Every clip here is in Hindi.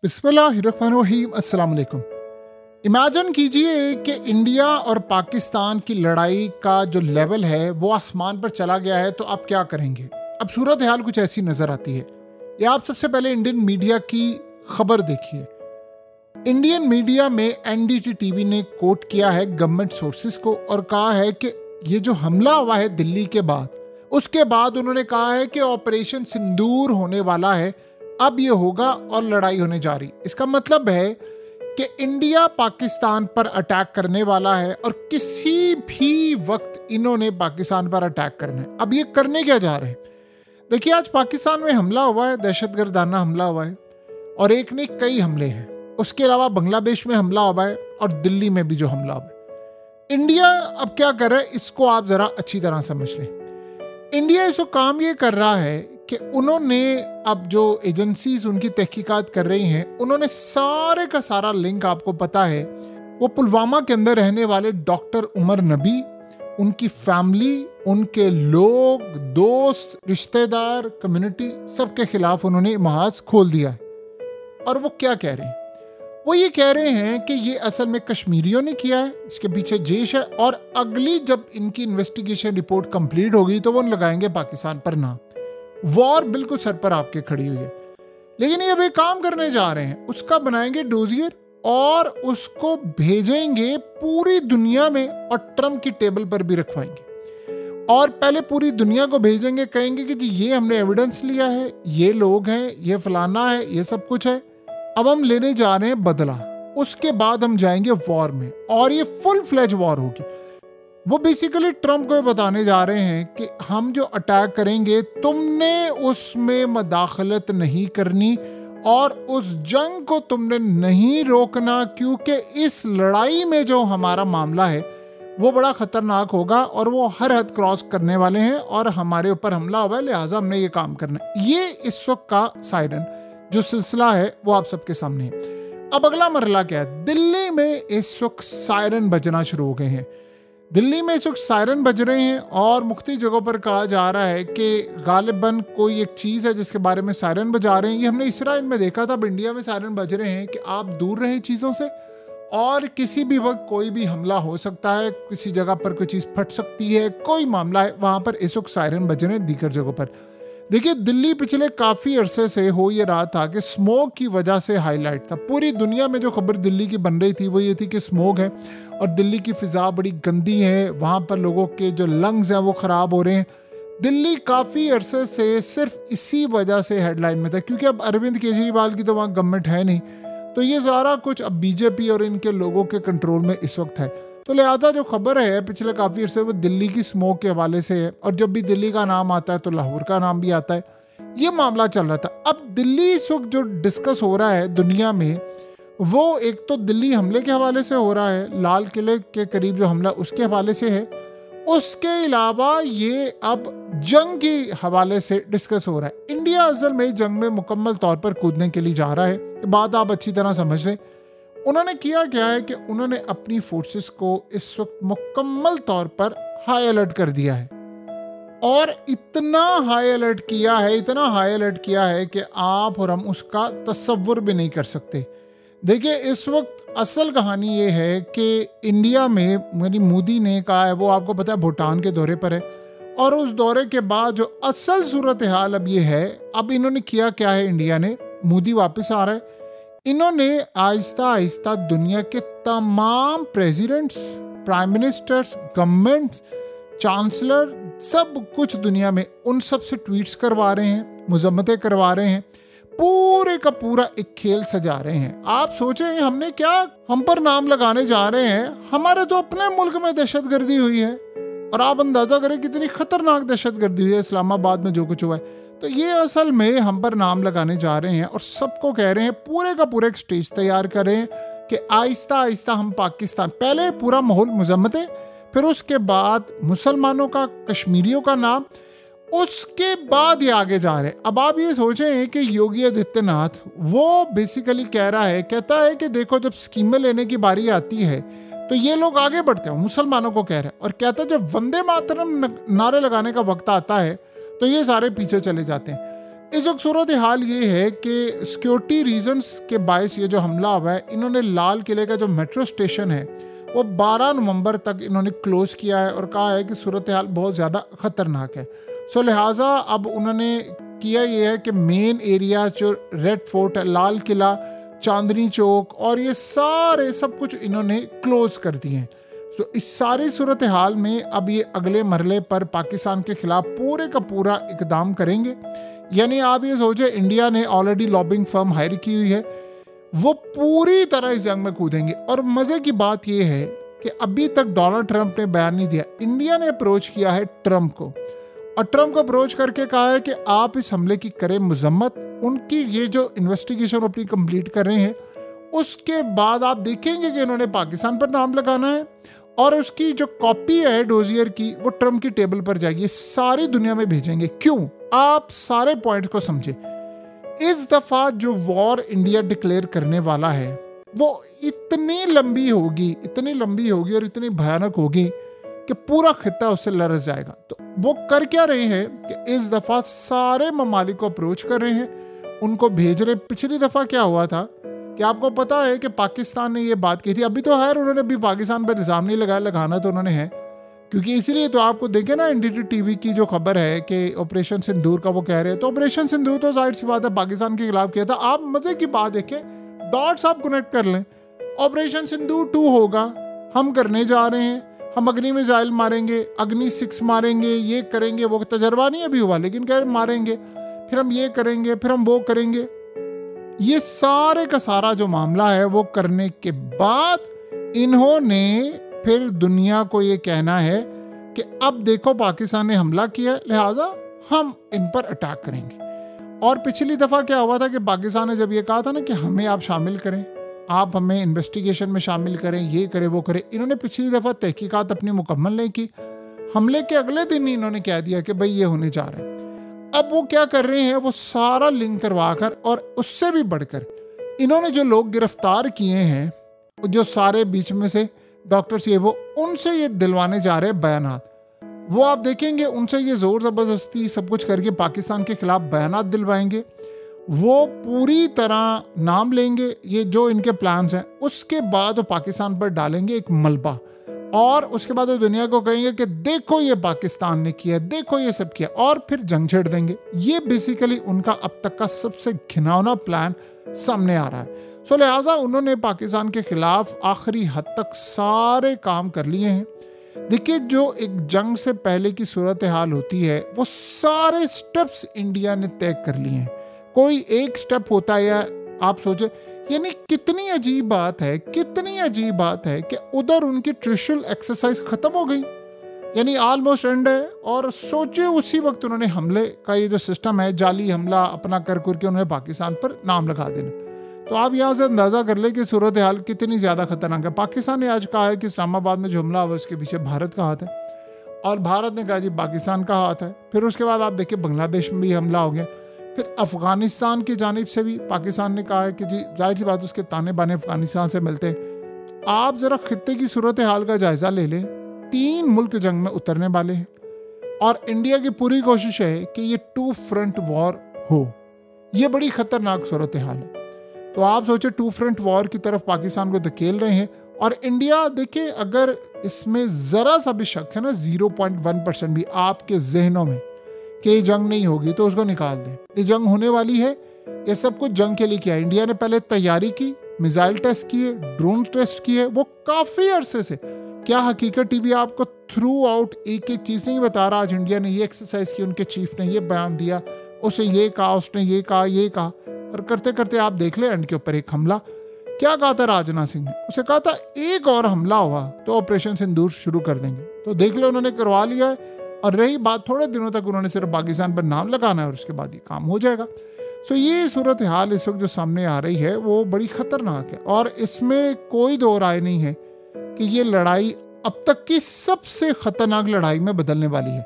बिस्मिल्लाहिर्रहमानिर्रहीम, अस्सलाम वालेकुम। इमेजिन कीजिए कि इंडिया और पाकिस्तान की लड़ाई का जो लेवल है वो आसमान पर चला गया है, तो आप क्या करेंगे? अब सूरत हाल कुछ ऐसी नज़र आती है। या आप सबसे पहले इंडियन मीडिया की खबर देखिए। इंडियन मीडिया में एनडीटी टीवी ने कोट किया है गवर्नमेंट सोर्सेज को और कहा है कि ये जो हमला हुआ है दिल्ली के बाद, उसके बाद उन्होंने कहा है कि ऑपरेशन सिंदूर होने वाला है, अब ये होगा और लड़ाई होने जा रही। इसका मतलब है कि इंडिया पाकिस्तान पर अटैक करने वाला है और किसी भी वक्त इन्होंने पाकिस्तान पर अटैक करना है। अब ये करने क्या जा रहे हैं? देखिए, आज पाकिस्तान में हमला हुआ है, दहशतगर्दाना हमला हुआ है, और एक नहीं कई हमले हैं। उसके अलावा बांग्लादेश में हमला हुआ है और दिल्ली में भी जो हमला हुआ है। इंडिया अब क्या कर रहा है, इसको आप जरा अच्छी तरह समझ लें। इंडिया इसको काम ये कर रहा है कि उन्होंने अब जो एजेंसीज उनकी तहकीकात कर रही हैं, उन्होंने सारे का सारा लिंक, आपको पता है, वो पुलवामा के अंदर रहने वाले डॉक्टर उमर नबी, उनकी फैमिली, उनके लोग, दोस्त, रिश्तेदार, कम्युनिटी, सबके खिलाफ उन्होंने महाज खोल दिया है। और वो क्या कह रहे हैं? वो ये कह रहे हैं कि ये असल में कश्मीरियों ने किया है, इसके पीछे जैश है, और अगली जब इनकी इन्वेस्टिगेशन रिपोर्ट कंप्लीट होगी तो वो लगाएंगे पाकिस्तान पर नाम। वॉर बिल्कुल सर पर आपके खड़ी हुई है। लेकिन ये अब एक काम करने जा रहे हैं, उसका बनाएंगे डोजियर और उसको भेजेंगे पूरी दुनिया में और ट्रम्प की टेबल पर भी रखवाएंगे। और पहले पूरी दुनिया को भेजेंगे, कहेंगे कि जी ये हमने एविडेंस लिया है, ये लोग हैं, ये फलाना है, ये सब कुछ है, अब हम लेने जा रहे हैं बदला। उसके बाद हम जाएंगे वॉर में और ये फुल फ्लेज वॉर होगी। वो बेसिकली ट्रम्प को बताने जा रहे हैं कि हम जो अटैक करेंगे, तुमने उसमें मदाखलत नहीं करनी और उस जंग को तुमने नहीं रोकना, क्योंकि इस लड़ाई में जो हमारा मामला है वो बड़ा खतरनाक होगा और वो हर हद क्रॉस करने वाले हैं और हमारे ऊपर हमला हुआ है, लिहाजा हमने ये काम करना है। ये इस वक्त का साइरन जो सिलसिला है वो आप सबके सामने है। अब अगला मरला क्या है? दिल्ली में इस वक्त सायरन बजना शुरू हो गए हैं। दिल्ली में इस वक्त सायरन बज रहे हैं और मुख्तलिफ जगहों पर कहा जा रहा है कि गालिबन कोई एक चीज़ है जिसके बारे में सायरन बजा रहे हैं। ये हमने इसराइल में देखा था, अब इंडिया में सायरन बज रहे हैं कि आप दूर रहें चीज़ों से और किसी भी वक्त कोई भी हमला हो सकता है, किसी जगह पर कोई चीज़ फट सकती है, कोई मामला है, वहाँ पर इस वक्त सायरन बज रहे हैं दीगर जगहों पर। देखिए, दिल्ली पिछले काफ़ी अरसे से हो ये रहा था कि स्मोक की वजह से हाईलाइट था। पूरी दुनिया में जो खबर दिल्ली की बन रही थी वो ये थी कि स्मोक है और दिल्ली की फ़िज़ा बड़ी गंदी है, वहाँ पर लोगों के जो लंग्स हैं वो ख़राब हो रहे हैं। दिल्ली काफ़ी अरसे से सिर्फ इसी वजह से हेडलाइन में था, क्योंकि अब अरविंद केजरीवाल की तो वहाँ गवर्नमेंट है नहीं, तो ये सारा कुछ अब बीजेपी और इनके लोगों के कंट्रोल में इस वक्त है। तो लिहाजा जो खबर है पिछले काफ़ी अरसे वो दिल्ली की स्मोक के हवाले से है, और जब भी दिल्ली का नाम आता है तो लाहौर का नाम भी आता है। ये मामला चल रहा था। अब दिल्ली इस वक्त जो डिस्कस हो रहा है दुनिया में, वो एक तो दिल्ली हमले के हवाले से हो रहा है, लाल किले के करीब जो हमला उसके हवाले से है, उसके अलावा ये अब जंग के हवाले से डिस्कस हो रहा है। इंडिया असल में जंग में मुकम्मल तौर पर कूदने के लिए जा रहा है, ये बात आप अच्छी तरह समझ लें। उन्होंने किया क्या है कि उन्होंने अपनी फोर्सेस को इस वक्त मुकम्मल तौर पर हाई अलर्ट कर दिया है, और इतना हाई अलर्ट किया है, इतना हाई अलर्ट किया है कि आप और हम उसका तसव्वुर भी नहीं कर सकते। देखिए, इस वक्त असल कहानी ये है कि इंडिया में मेरी मोदी ने कहा है, वो आपको पता है भूटान के दौरे पर है, और उस दौरे के बाद जो असल सूरत हाल अब ये है, अब इन्होंने किया क्या है, इंडिया ने, मोदी वापस आ रहा है, इन्होंने आहिस्ता आहिस्ता दुनिया के तमाम presidents, prime ministers, governments, chancellor, सब कुछ दुनिया में उन सब से ट्वीट्स करवा रहे हैं, मुज़म्मतें करवा रहे हैं, पूरे का पूरा एक खेल सजा रहे हैं। आप सोचें हमने क्या, हम पर नाम लगाने जा रहे हैं, हमारे तो अपने मुल्क में दहशतगर्दी हुई है, और आप अंदाज़ा करें कितनी खतरनाक दहशतगर्दी हुई है इस्लामाबाद में जो कुछ हुआ है। तो ये असल में हम पर नाम लगाने जा रहे हैं और सबको कह रहे हैं, पूरे का पूरा एक स्टेज तैयार कर रहे हैं कि आहिस्ता आहिस्ता हम पाकिस्तान, पहले पूरा माहौल मुज़म्मतें, फिर उसके बाद मुसलमानों का, कश्मीरियों का नाम, उसके बाद ये आगे जा रहे हैं। अब आप ये सोचें कि योगी आदित्यनाथ वो बेसिकली कह रहा है, कहता है कि देखो जब स्कीमें लेने की बारी आती है तो ये लोग आगे बढ़ते हैं, मुसलमानों को कह रहे हैं, और कहता है जब वंदे मातरम नारे लगाने का वक्त आता है तो ये सारे पीछे चले जाते हैं। इस वक्त सूरत हाल ये है कि सिक्योरिटी रीजंस के बायस ये जो हमला हुआ है, इन्होंने लाल किले का जो मेट्रो स्टेशन है वो 12 नवंबर तक इन्होंने क्लोज किया है और कहा है कि सूरत हाल बहुत ज़्यादा ख़तरनाक है। सो लिहाजा अब उन्होंने किया ये है कि मेन एरिया जो रेड फोर्ट है, लाल किला, चांदनी चौक और ये सारे सब कुछ इन्होंने क्लोज कर दिए हैं। सो इस सारी सूरत हाल में अब ये अगले मरहले पर पाकिस्तान के खिलाफ पूरे का पूरा इकदाम करेंगे। यानी आप ये सोचे, इंडिया ने ऑलरेडी लॉबिंग फर्म हायर की हुई है, वो पूरी तरह इस जंग में कूदेंगे। और मज़े की बात ये है कि अभी तक डोनाल्ड ट्रंप ने बयान नहीं दिया, इंडिया ने अप्रोच किया है ट्रंप को और ट्रंप को अप्रोच करके कहा है कि आप इस हमले की करें मजम्मत। उनकी ये जो इन्वेस्टिगेशन अपनी कंप्लीट कर रहे हैं उसके बाद आप देखेंगे कि इन्होंने पाकिस्तान पर नाम लगाना है और उसकी जो कॉपी है डोजियर की वो ट्रंप की टेबल पर जाएगी, सारी दुनिया में भेजेंगे। क्यों? आप सारे पॉइंट को समझे। इस दफा जो वॉर इंडिया डिक्लेयर करने वाला है वो इतनी लंबी होगी और इतनी भयानक होगी कि पूरा खित्ता उससे लरस जाएगा। तो वो कर क्या रहे हैं कि इस दफा सारे ममालिक को अप्रोच कर रहे हैं, उनको भेज रहे। पिछली दफा क्या हुआ था कि आपको पता है कि पाकिस्तान ने ये बात की थी, अभी तो खैर उन्होंने अभी पाकिस्तान पर इल्ज़ाम नहीं लगाया, लगाना तो उन्होंने है, क्योंकि इसीलिए तो आपको देखे ना एनडीटी टीवी की जो खबर है कि ऑपरेशन सिंदूर का वो कह रहे हैं, तो ऑपरेशन सिंदूर तो जाहिर सी बात है पाकिस्तान के खिलाफ किया था। आप मजे की बात देखें, डॉट्स आप कनेक्ट कर लें, ऑपरेशन सिंदूर 2 होगा, हम करने जा रहे हैं, हम अग्नि मिसाइल मारेंगे, अग्नि 6 मारेंगे, ये करेंगे, वो तजर्बा नहीं अभी हुआ लेकिन कह मारेंगे, फिर हम ये करेंगे, फिर हम वो करेंगे। ये सारे का सारा जो मामला है वो करने के बाद इन्होंने फिर दुनिया को ये कहना है कि अब देखो पाकिस्तान ने हमला किया, लिहाजा हम इन पर अटैक करेंगे। और पिछली दफ़ा क्या हुआ था कि पाकिस्तान ने जब ये कहा था ना कि हमें आप शामिल करें, आप हमें इन्वेस्टिगेशन में शामिल करें, ये करें वो करें, इन्होंने पिछली दफ़ा तहकीकात अपनी मुकम्मल नहीं की। हमले के अगले दिन ही इन्होंने कह दिया कि भाई ये होने जा रहा है। अब वो क्या कर रहे हैं, वो सारा लिंक करवा कर और उससे भी बढ़कर इन्होंने जो लोग गिरफ्तार किए हैं, जो सारे बीच में से डॉक्टर्स ये वो, उनसे ये दिलवाने जा रहे हैं बयानात। वो आप देखेंगे उनसे ये ज़ोर ज़बरदस्ती सब कुछ करके पाकिस्तान के खिलाफ बयानात दिलवाएंगे। वो पूरी तरह नाम लेंगे ये जो इनके प्लान्स हैं, उसके बाद वो पाकिस्तान पर डालेंगे एक मलबा और उसके बाद वो दुनिया को कहेंगे कि देखो ये पाकिस्तान ने किया, देखो ये सब किया, और फिर जंग छेड़ देंगे। ये बेसिकली उनका अब तक का सबसे घिनौना प्लान सामने आ रहा है। सो लिहाजा उन्होंने पाकिस्तान के खिलाफ आखिरी हद तक सारे काम कर लिए हैं। देखिए, जो एक जंग से पहले की सूरत हाल होती है वो सारे स्टेप्स इंडिया ने तय कर लिए हैं। कोई एक स्टेप होता है, या आप सोचे, यानी कितनी अजीब बात है कि उधर उनकी ट्रिशल एक्सरसाइज खत्म हो गई, यानी ऑलमोस्ट एंड है, और सोचे उसी वक्त उन्होंने हमले का ये जो सिस्टम है, जाली हमला अपना कर के उन्होंने पाकिस्तान पर नाम लगा देना। तो आप यहाँ से अंदाज़ा कर ले कि सूरत हाल कितनी ज़्यादा खतरनाक है। पाकिस्तान ने आज कहा है कि इस्लामाबाद में जो हमला हुआ उसके पीछे भारत का हाथ है, और भारत ने कहा जी पाकिस्तान का हाथ है। फिर उसके बाद आप देखिए बांग्लादेश में भी हमला हो गया, फिर अफ़गानिस्तान की जानिब से भी पाकिस्तान ने कहा है कि जी जाहिर सी बात उसके ताने बाने अफ़गानिस्तान से मिलते हैं। आप ज़रा खित्ते की सूरत हाल का जायज़ा ले लें, 3 मुल्क जंग में उतरने वाले हैं और इंडिया की पूरी कोशिश है कि ये 2 फ्रंट वॉर हो। ये बड़ी ख़तरनाक सूरत हाल है। तो आप सोचे 2 फ्रंट वॉर की तरफ पाकिस्तान को धकेल रहे हैं, और इंडिया देखिए अगर इसमें ज़रा सा भी शक है ना, 0.1% भी आपके जहनों में कि ये जंग नहीं होगी, तो उसको निकाल दें। ये जंग होने वाली है, ये सब कुछ जंग के लिए किया। इंडिया ने पहले तैयारी की, मिसाइल टेस्ट किए, ड्रोन टेस्ट किए, वो काफ़ी अरसे से। क्या हकीकत टीवी आपको थ्रू आउट एक एक चीज़ नहीं बता रहा, आज इंडिया ने ये एक्सरसाइज की, उनके चीफ ने ये बयान दिया, उसे ये कहा, उसने ये कहा, और करते करते आप देख ले एंड के ऊपर एक हमला। क्या कहा था राजनाथ सिंह ने? उसे कहा था एक और हमला हुआ तो ऑपरेशन सिंदूर शुरू कर देंगे। तो देख लो उन्होंने करवा लिया है, और रही बात थोड़े दिनों तक उन्होंने सिर्फ पाकिस्तान पर नाम लगाना है और उसके बाद ये काम हो जाएगा। सो ये सूरत हाल इस वक्त जो सामने आ रही है वो बड़ी ख़तरनाक है, और इसमें कोई दो राय नहीं है कि ये लड़ाई अब तक की सबसे ख़तरनाक लड़ाई में बदलने वाली है।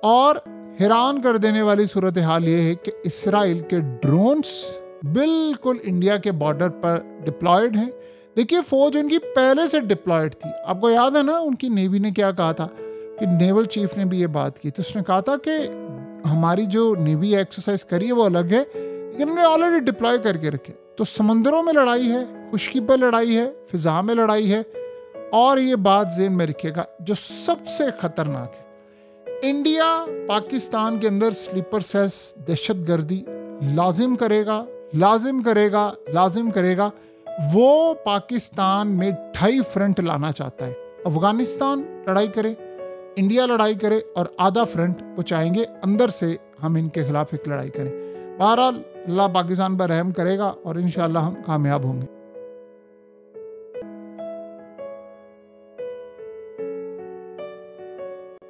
और हैरान कर देने वाली सूरत हाल ये है कि इसराइल के ड्रोन्स बिल्कुल इंडिया के बॉर्डर पर डिप्लॉयड हैं। देखिए, फौज उनकी पहले से डिप्लॉयड थी। आपको याद है ना उनकी नेवी ने क्या कहा था, कि नेवल चीफ ने भी ये बात की, तो उसने कहा था कि हमारी जो नेवी एक्सरसाइज करी है वो अलग है, लेकिन हमने ऑलरेडी डिप्लॉय करके रखे। तो समंदरों में लड़ाई है, खुश्की पर लड़ाई है, फिजा में लड़ाई है। और ये बात ज़हन में रखिएगा, जो सबसे खतरनाक है, इंडिया पाकिस्तान के अंदर स्लीपर सेल्स, दहशतगर्दी लाजिम करेगा। वो पाकिस्तान में 2.5 फ्रंट लाना चाहता है। अफगानिस्तान लड़ाई करे, इंडिया लड़ाई करे, और आधा फ्रंट वो चाहेंगे अंदर से हम इनके खिलाफ एक लड़ाई करें। बहरहाल अल्लाह पाकिस्तान पर रहम करेगा और इंशाअल्लाह हम कामयाब होंगे।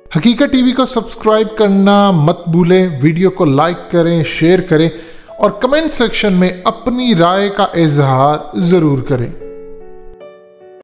हकीकत टीवी को सब्सक्राइब करना मत भूलें, वीडियो को लाइक करें, शेयर करें और कमेंट सेक्शन में अपनी राय का इजहार ज़रूर करें।